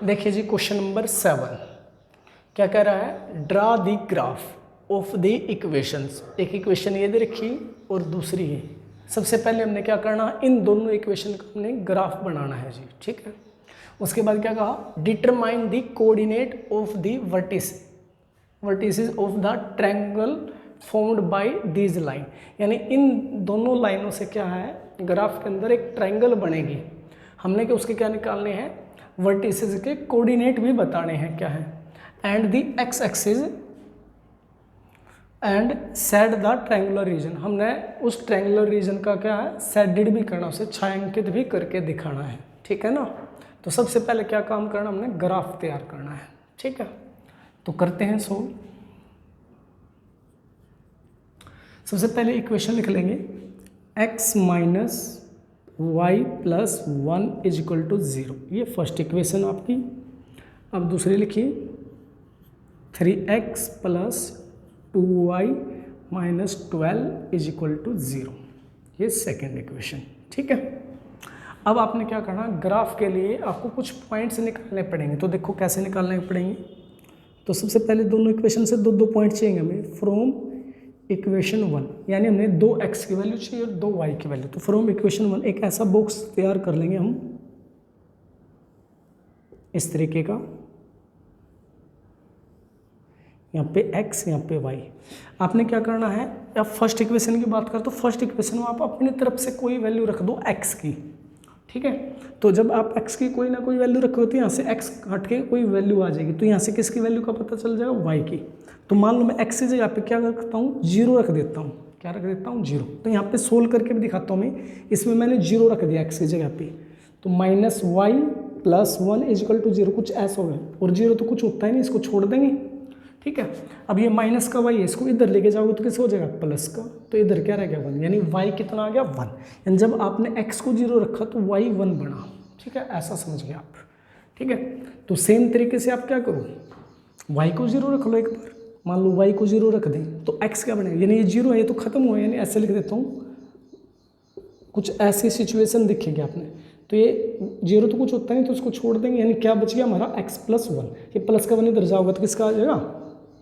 देखिए जी question number 7 क्या कह रहा है, draw the graph of the equations. एक इक्वेशन ये दे रखी और दूसरी है। सबसे पहले हमने क्या करना, इन दोनों इक्वेशन का हमने ग्राफ बनाना है जी, ठीक है। उसके बाद क्या कहा, determine the coordinate of the vertices of the triangle formed by these line. यानी इन दोनों लाइनों से क्या है, ग्राफ के अंदर एक ट्रायंगल बनेगी। हमने क्या उसके क्या निकालने हैं, वर्टिसेस के कोऑर्डिनेट भी बताने हैं क्या है, and the x axis and set the triangular region. हमने उस ट्रायंगुलर रीजन का क्या है, सेडेड भी करना, उसे छायांकित भी करके दिखाना है, ठीक है ना। तो सबसे पहले क्या काम करना, हमने ग्राफ तैयार करना है, ठीक है। तो करते हैं सोल्व। सबसे पहले इक्वेशन लिख लेंगे, x minus y plus 1 is equal to 0। ये फर्स्ट इक्वेशन आपकी। अब दूसरी लिखिए, 3x plus 2y minus 12 is equal to 0। ये सेकेंड इक्वेशन, ठीक है। अब आपने क्या करना, ग्राफ के लिए आपको कुछ पॉइंट्स निकालने पड़ेंगे। तो देखो कैसे निकालने पड़ेंगे। तो सबसे पहले दोनों इक्वेशन से दो पॉइंट चाहिए हमें। फ्रॉम इक्वेशन 1, यानी हमने 2x की वैल्यू चाहिए और 2y की वैल्यू। तो फ्रॉम इक्वेशन 1 एक ऐसा बॉक्स तैयार कर लेंगे हम इस तरीके का, यहाँ पे x यहाँ पे y। आपने क्या करना है, अब फर्स्ट इक्वेशन की बात करें तो फर्स्ट इक्वेशन में आप अपनी तरफ से कोई वैल्यू रख दो x की, ठीक है। तो जब आप x की कोई ना कोई वैल्यू रखो तो यहाँ से x हट के कोई वैल्यू आ जाएगी। तो यहाँ से किसकी वैल्यू का पता चल जाएगा, y की। तो मान लो मैं x की जगह पे क्या रखता हूँ, 0 रख देता हूँ। क्या रख देता हूँ, 0। तो यहाँ पे सोल्व करके भी दिखाता हूँ मैं। इसमें मैंने 0 रख दिया x की जगह पे। तो minus y plus 1 is equal to 0, कुछ ऐसा होगा। और 0 तो कुछ होता ही नहीं, इसको छोड़ देंगे, ठीक है। अब ये माइनस का y है, इसको इधर लेके जाओगे तो कैसे हो जाएगा, प्लस का। तो इधर क्या रह गया, 1। यानी y कितना आ गया, 1। यानी जब आपने x को 0 रखा तो y 1 बना, ठीक है। ऐसा समझ गए आप, ठीक है। तो सेम तरीके से आप क्या करो, y को 0 रख लो एक बार। मान लो y को 0 रख दें तो x क्या बनेगा, यानी ये 0 है, ये तो खत्म हुआ। यानी ऐसे लिख देता हूँ, कुछ ऐसी सिचुएशन दिखेगी आपने। तो ये 0 तो कुछ होता नहीं, तो उसको छोड़ देंगे। यानी क्या बच गया हमारा, x प्लस 1। ये प्लस का 1 इधर जाओगा तो किसका आ जाएगा,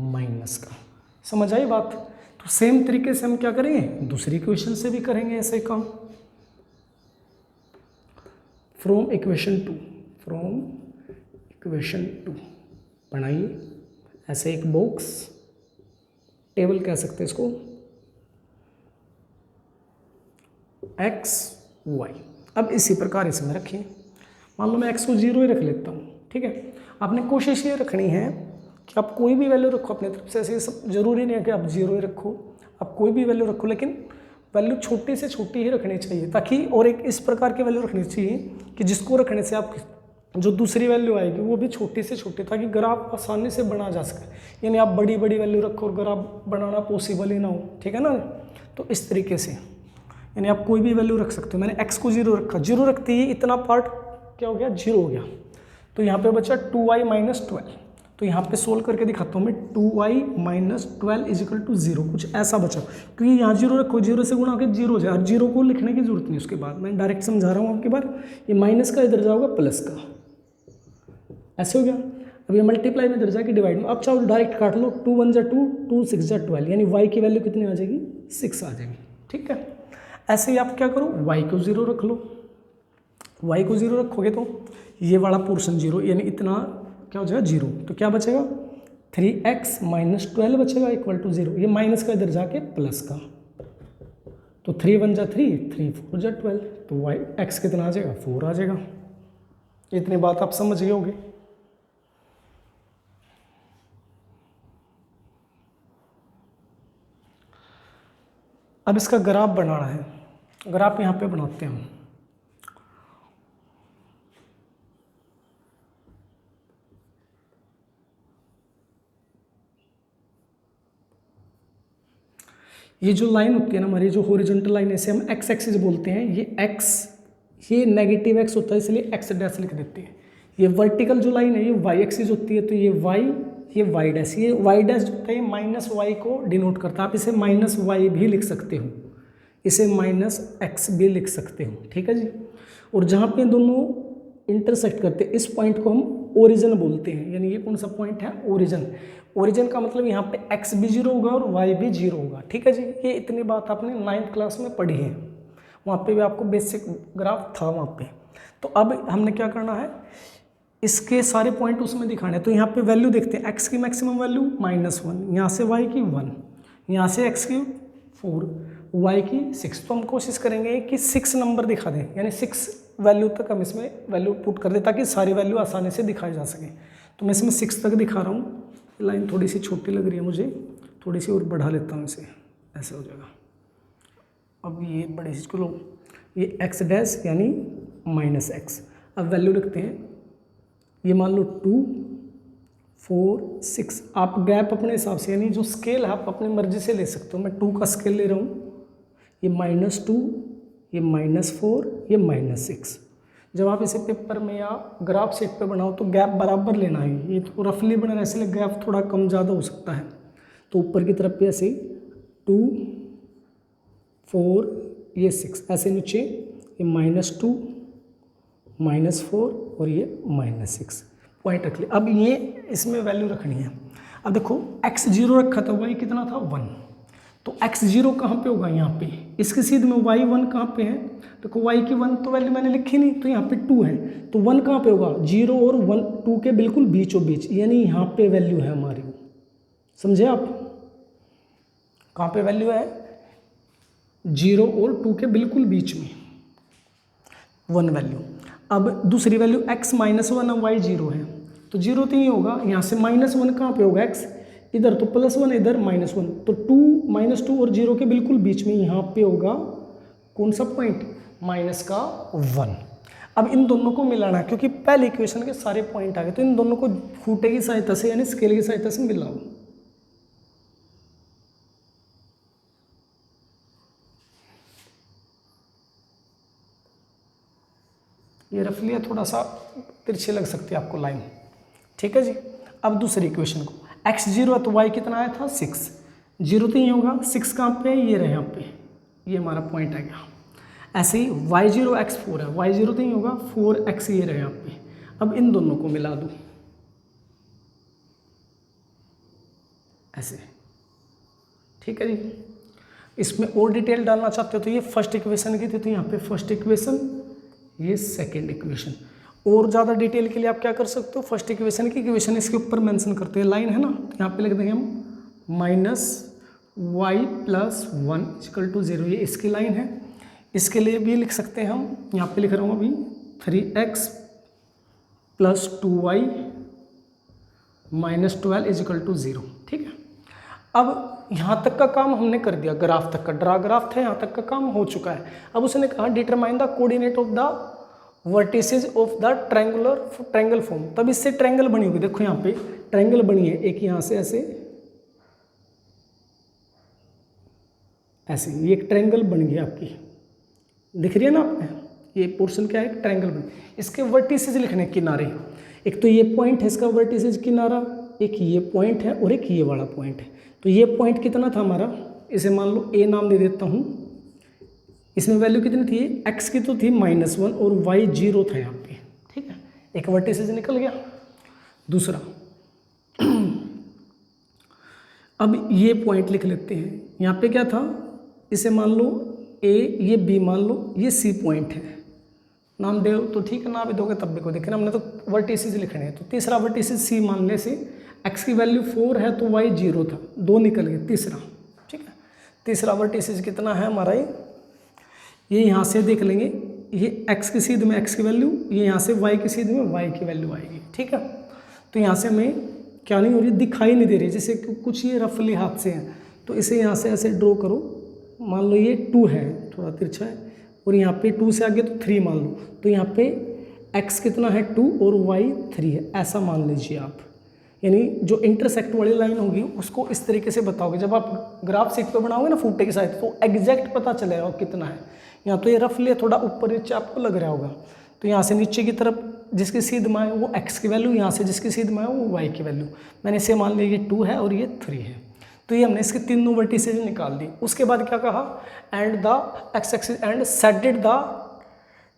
माइनस का। समझ आई बात। तो सेम तरीके से हम क्या करेंगे, दूसरी इक्वेशन से भी करेंगे ऐसे काम। फ्रॉम इक्वेशन 2 बनाइए ऐसे एक बॉक्स, टेबल कह सकते हैं इसको, x y। अब इसी प्रकार इसमें रखिए। मान लो मैं x को 0 ही रख लेता हूँ, ठीक है। आपने कोशिश ये रखनी है कि आप कोई भी वैल्यू रखो अपनी तरफ से। ऐसे सब जरूरी नहीं है कि आप 0 ही रखो, आप कोई भी वैल्यू रखो, लेकिन वैल्यू छोटी से छोटी ही रखनी चाहिए। ताकि और एक इस प्रकार की वैल्यू रखनी चाहिए कि जिसको रखने से आप जो दूसरी वैल्यू आएगी वो भी छोटी से छोटी, ताकि ग्राफ आसानी से बना जा सके। यानी आप बड़ी बड़ी वैल्यू रखो और ग्राफ बनाना पॉसिबल ही ना हो, ठीक है ना। तो इस तरीके से यानी आप कोई भी वैल्यू रख सकते हो। मैंने x को 0 रखा, 0 रखते ही इतना पार्ट क्या हो गया, 0 हो गया। तो यहाँ पे बचा 2y माइनस 12। तो यहाँ पे सोल्व करके दिखाता हूँ मैं, 2y minus 12 is equal to 0, कुछ ऐसा बचा। क्योंकि यहाँ 0 रखो, 0 से गुणा के 0 हो जाए। 0 को लिखने की जरूरत नहीं उसके बाद, मैं डायरेक्ट समझा रहा हूँ आपकी बार। ये माइनस का इधर जाओगा प्लस का, ऐसे हो गया। अब ये मल्टीप्लाई में इधर जाके डिवाइड में। अब चाहो डायरेक्ट काट लो, 2 1 जा 2, 2 6 जा 12, यानी y की वैल्यू कितनी आ जाएगी, 6 आ जाएगी, ठीक है। ऐसे ही आप क्या करो, y को 0 रख लो। y को 0 रखोगे तो ये वाला पोर्शन 0, यानी इतना क्या हो जाएगा, 0। तो क्या बचेगा, 3x माइनस 12 बचेगा इक्वल टू 0। ये माइनस का इधर जाके प्लस का। तो 3 1 जा 3, 3 4 जा 12। तो y x कितना आ जाएगा, 4 आ जाएगा। इतनी बात आप समझ गए होगे। अब इसका ग्राफ बनाना है। ग्राफ यहाँ पे बनाते हैं हम। ये जो लाइन होती है ना हमारी, जो हॉरिजॉन्टल लाइन, इसे हम एक्स एक्सिस बोलते हैं। ये x, ये नेगेटिव x होता है, इसलिए x डैश लिख देते हैं। ये वर्टिकल जो लाइन है ये y एक्सिस होती है, तो ये y, ये y डैश। ये y डैश जो होता है माइनस y को डिनोट करता है। आप इसे माइनस y भी लिख सकते हो, इसे माइनस x भी लिख सकते हो, ठीक है जी। और जहाँ पे दोनों इंटरसेक्ट करते हैं, इस पॉइंट को हम ओरिजिन बोलते हैं। यानी ये कौन सा पॉइंट है? ओरिजिन। ओरिजिन का मतलब यहाँ पे x भी 0 होगा और y भी 0 होगा। ठीक है जी, ये इतनी बात आपने 9th क्लास में पढ़ी है, वहाँ पे भी आपको बेसिक ग्राफ था वहाँ पे। तो अब हमने क्या करना है, इसके सारे पॉइंट उसमें दिखाने हैं। तो यहाँ पे वैल्यू देखते हैं, x की मैक्सिमम वैल्यू -1, यहाँ से y की 1, यहाँ से x की 4, y की 6। तो हम कोशिश करेंगे कि 6 नंबर दिखा दें, यानी 6 वैल्यू तक हम इसमें वैल्यू पुट कर दें ताकि सारी वैल्यू आसानी से दिखाई जा सके। तो मैं इसमें 6 तक दिखा रहा हूँ। लाइन थोड़ी सी छोटी लग रही है मुझे, थोड़ी सी और बढ़ा लेता हूँ इसे, ऐसे हो जाएगा। अब ये बड़ी सी लो, ये x डैश यानी -x। अब वैल्यू लिखते हैं, ये मान लो 2, 4, 6। आप गैप अपने हिसाब से, यानी जो स्केल है आप अपनी मर्जी से ले सकते हो। मैं 2 का स्केल ले रहा हूँ, ये -2, ये -4, ये -6। जब आप इसे पेपर में या ग्राफ शीट पे बनाओ तो गैप बराबर लेना है। ये तो रफली बना है, इसलिए गैप थोड़ा कम ज़्यादा हो सकता है। तो ऊपर की तरफ पे ऐसे 2, 4, ये 6, ऐसे नीचे ये -2, -4 और ये -6 पॉइंट रख लिया। अब ये इसमें वैल्यू रखनी है। अब देखो x 0 रखा था, y कितना था? 1। तो x 0 कहाँ पे होगा? यहाँ पे। इसके सीध में y 1 कहाँ पे है? देखो y की 1 तो वैल्यू मैंने लिखी नहीं, तो यहाँ पे 2 है, तो 1 कहाँ पे होगा? 0 और 1, 2 के बिल्कुल बीचों बीच, यानी यहाँ पे वैल्यू है हमारी। समझे आप? कहाँ पे वैल्यू है? 0 और 2 के बिल्कुल बीच में 1 वैल्यू। अब दूसरी वैल्यू x -1 और y 0 है, तो 0 तो ये होगा, यहाँ से -1 कहाँ पे होगा? x इधर, तो +1 इधर, -1, तो 2 और 0 के बिल्कुल बीच में यहाँ पे होगा कौन सा पॉइंट? -1। अब इन दोनों को मिलाना है, क्योंकि पहले इक्वेशन के सारे पॉइंट आ गए, तो इन दोनों को खूंटे की सहायता से यानी स्केल की सहायता से मिलाओ। ये रफली थोड़ा सा तिरछी लग सकती है आपको लाइन। ठीक है जी। अब दूसरी इक्वेशन को, x 0 है तो y कितना आया था? 6। 0 तो ये होगा, 6 कहाँ पे? ये रहे यहाँ पे, ये हमारा पॉइंट है क्या। ऐसे ही y 0 x 4 है, y 0 तो ये होगा, 4x ये रहे यहाँ पे। अब इन दोनों को मिला दूँ ऐसे। ठीक है जी। इसमें और डिटेल डालना चाहते हो तो ये फर्स्ट इक्वेशन की थी, तो यहाँ पे फर्स्ट इक्वेशन, ये सेकेंड इक्वेशन। और ज़्यादा डिटेल के लिए आप क्या कर सकते हो, फर्स्ट इक्वेशन की इक्वेशन इसके ऊपर मेंशन करते हैं, लाइन है ना, तो यहाँ पे लिख देंगे हम -y + 1 = 0, ये इसकी लाइन है। इसके लिए भी लिख सकते हैं हम, यहाँ पे लिख रहा हूँ अभी 3x + 2y - 12 = 0। ठीक है। अब यहाँ तक का काम हमने कर दिया, ग्राफ तक का, ड्रा ग्राफ था, यहाँ तक का काम हो चुका है। अब उसने कहा determine the coordinate of the vertices of the triangle form. तब इससे ट्रायंगल बनी होगी, देखो यहाँ पे ट्रायंगल बनी है, एक यहाँ से ऐसे ऐसे, ये एक ट्रायंगल बन गई आपकी, दिख रही है ना आपने, ये पोर्शन क्या है? ट्रायंगल बन। इसके वर्टिसेज लिखने किनारे, एक तो ये पॉइंट है इसका वर्टिसेज किनारा, एक ये पॉइंट है और एक ये वाला पॉइंट है। तो ये पॉइंट कितना था हमारा? इसे मान लो a नाम दे देता हूँ। इसमें वैल्यू कितनी थी? x की तो थी -1 और y 0 था यहाँ पे। ठीक है, एक वर्टिसेज निकल गया। दूसरा अब ये पॉइंट लिख लेते हैं, यहाँ पे क्या था? इसे मान लो a, ये b मान लो, ये c पॉइंट है। नाम दे तो ठीक है, ना भी दोगे तब भी कोई दिक्कत, हमने तो वर्टिसेज लिखने हैं। तो तीसरा वर्टिसेज c मान ले से, x की वैल्यू 4 है तो y 0 था, 2 निकल गए, तीसरा। ठीक है, तीसरा वर्टिसेज कितना है हमारा? ये यहाँ से देख लेंगे, ये x की सीध में x की वैल्यू, ये यहाँ से y की सीध में y की वैल्यू आएगी। ठीक है, तो यहाँ से हमें क्या नहीं हो रही, दिखाई नहीं दे रही, जैसे कुछ ये रफली हाथ से है, तो इसे यहाँ से ऐसे ड्रॉ करो। मान लो ये 2 है, थोड़ा तिरछा है, और यहाँ पे 2 से आगे तो 3 मान लो, तो यहाँ पे x कितना है? 2 और y 3 है, ऐसा मान लीजिए आप। यानी जो इंटरसेक्ट वाली लाइन होगी उसको इस तरीके से बताओगे। जब आप ग्राफ शीट पे बनाओगे ना फूटे के साथ, तो एग्जैक्ट पता चलेगा कितना है। यहाँ तो ये रफली थोड़ा ऊपर नीचे आपको लग रहा होगा, तो यहाँ से नीचे की तरफ जिसकी सीध में है वो x की वैल्यू, यहाँ से जिसकी सीध में है वो y की वैल्यू। मैंने इसे मान लिया ये 2 है और ये 3 है, तो ये हमने इसके तीनों वर्टिसेज निकाल दी। उसके बाद क्या कहा? And the x axis and seated the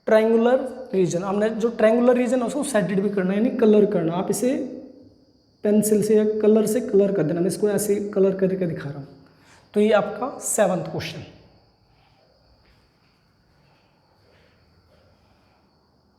triangular region, हमने जो ट्रायंगुलर रीजन है उसको सेटेड भी करना है, यानी कलर करना। आप इसे पेंसिल से या कलर से कलर कर देना, मैं इसको ऐसे कलर करके दिखा रहा हूँ। तो ये आपका 7th क्वेश्चन।